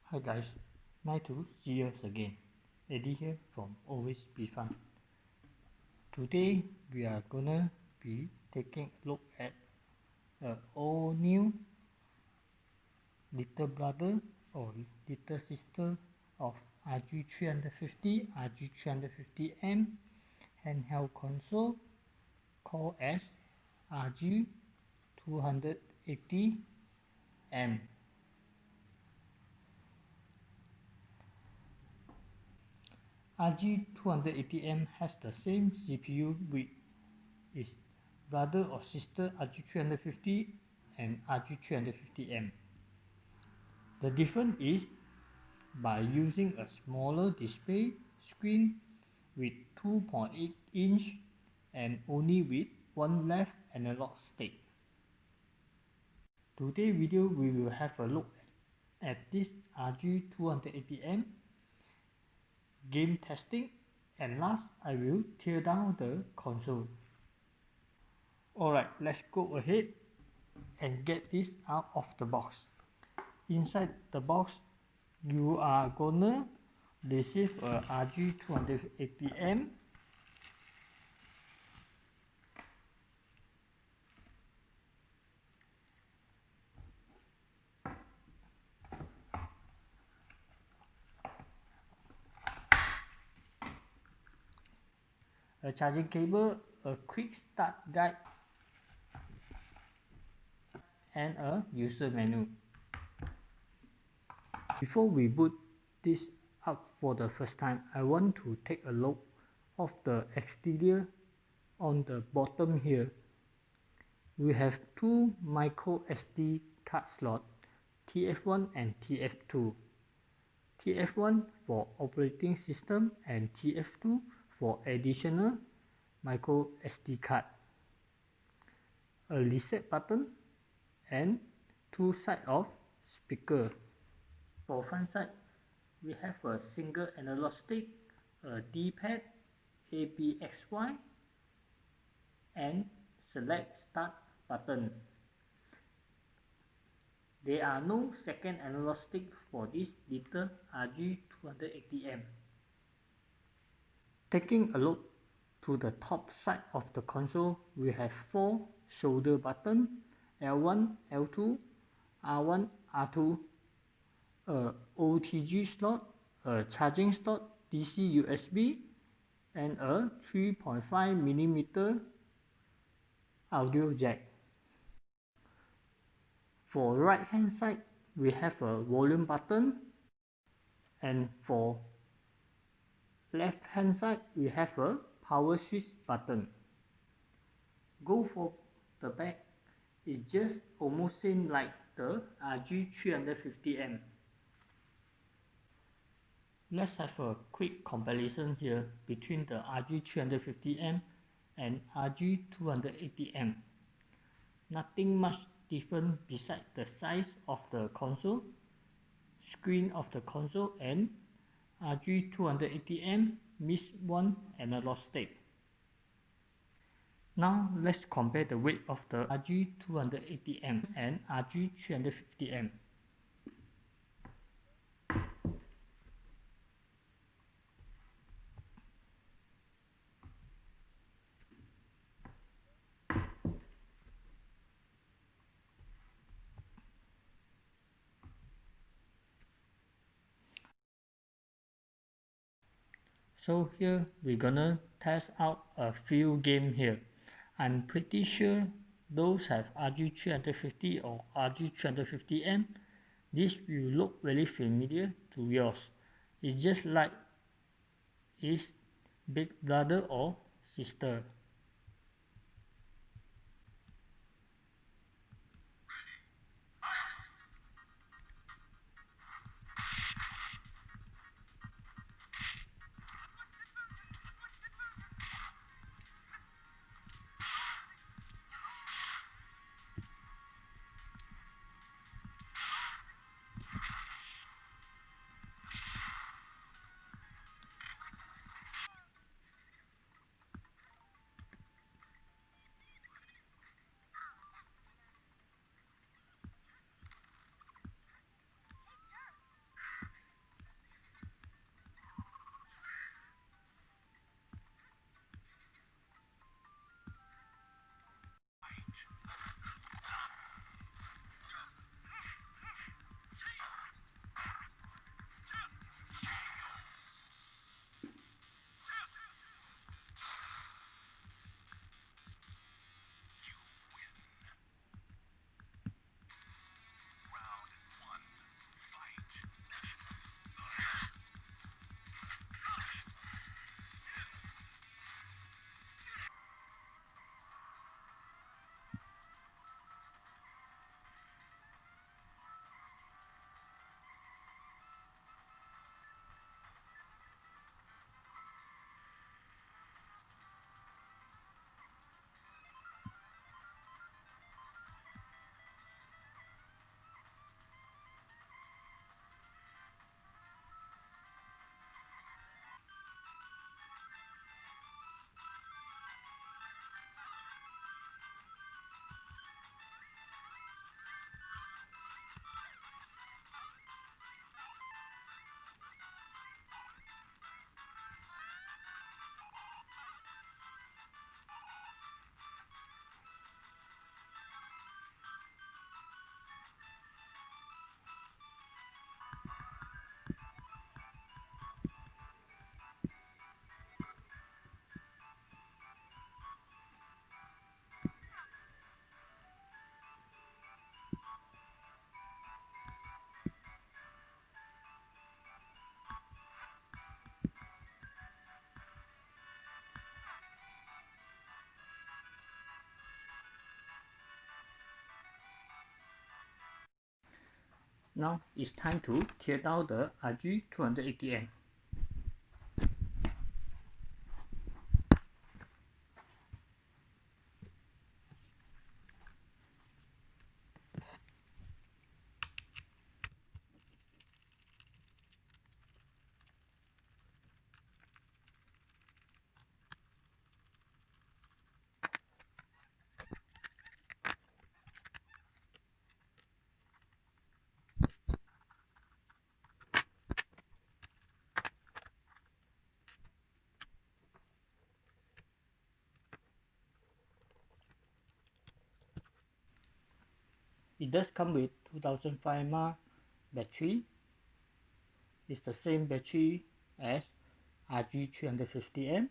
Hi guys, nice to see you again. Eddie here from Always Be Fun. Today we are gonna be taking a look at a all new little brother or little sister of RG350, RG350M handheld console called as RG280M. RG280M has the same CPU with its brother or sister RG350 and RG350M. The difference is by using a smaller display screen with 2.8 inch and only with one left analog stick. Today's video we will have a look at this RG280M game testing, and last I will tear down the console. Alright, let's go ahead and get this out of the box. Inside the box you are gonna receive a RG280M a charging cable, a quick start guide, and a user manual. Before we boot this up for the first time, I want to take a look of the exterior. On the bottom here, we have two micro SD card slots, TF1 and TF2. TF1 for operating system and TF2 for additional micro SD card, a reset button, and two sides of speaker. For front side, we have a single analog stick, a D-pad, ABXY, and select start button. There are no second analog stick for this little RG280M. Taking a look to the top side of the console, we have 4 shoulder buttons, L1, L2, R1, R2, a OTG slot, a charging slot, DC USB, and a 3.5mm audio jack. For right hand side, we have a volume button, and for left hand side, we have a power switch button. Go for the back, it's just almost same like the RG350M. Let's have a quick comparison here between the RG350M and RG280M. Nothing much different besides the size of the console, screen of the console, and RG280M missed one analog stick. Now let's compare the weight of the RG280M and RG350M. So here we're gonna test out a few games here. I'm pretty sure those have RG350 or RG350M. This will look very familiar to yours. It's just like its big brother or sister. Now it's time to tear down the RG280M. It does come with 2005 mAh battery. It's the same battery as RG350M.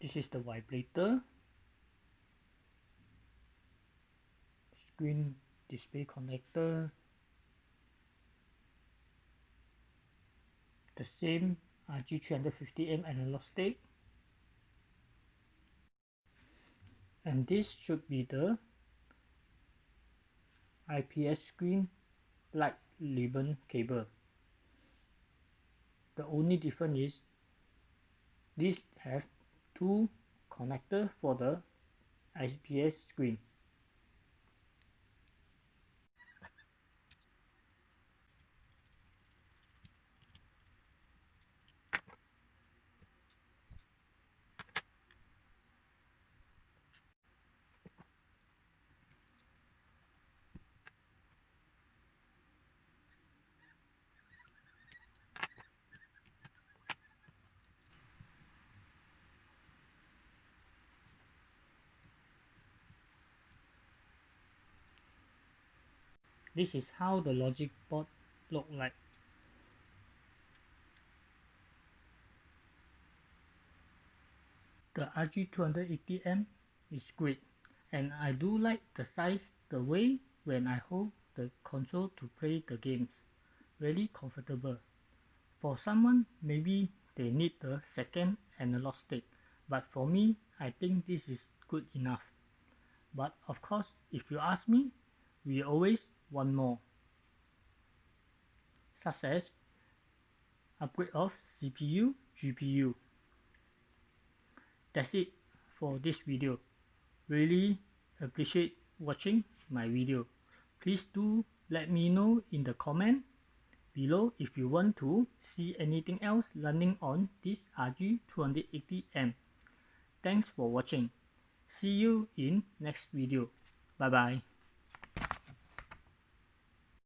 This is the vibrator, screen display connector, the same RG350M analog stick, and this should be the IPS screen light ribbon cable. The only difference is this have two connectors for the IPS screen. This is how the logic board look like. The RG280M is great, and I do like the size, the way when I hold the console to play the games. Really comfortable. For someone, maybe they need the second analog stick, but for me, I think this is good enough. But of course, if you ask me, we always want more, such as upgrade of CPU, GPU. That's it for this video. Really appreciate watching my video. Please do let me know in the comment below if you want to see anything else running on this RG280M. Thanks for watching. See you in next video. Bye bye.